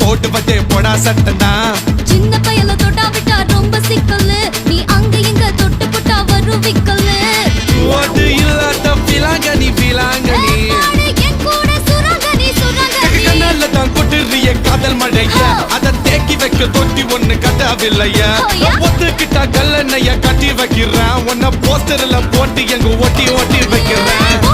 போடுவதே பொடா சட்டனா சின்ன பயல தொட்டா விட்டா ரொம்ப சிக்கலு நீ அங்க இங்க தொட்டு போட்டா வரும் விக்கலு ஓட்டு இல்லாத பிலாங்கனி பிலாங்கனி என் கூட சுரங்கனி சுரங்கனி கண்ணால தான் கொட்டுறிய காதல் மழைய அத தேக்கி வைக்க தொட்டி ஒண்ணு கட்டாவில்லையா ஒத்துக்கிட்டா கல்லணைய கட்டி வைக்கிறேன் உன்ன போஸ்டர்ல போட்டு எங்க ஒட்டி ஒட்டி வைக்கிறேன்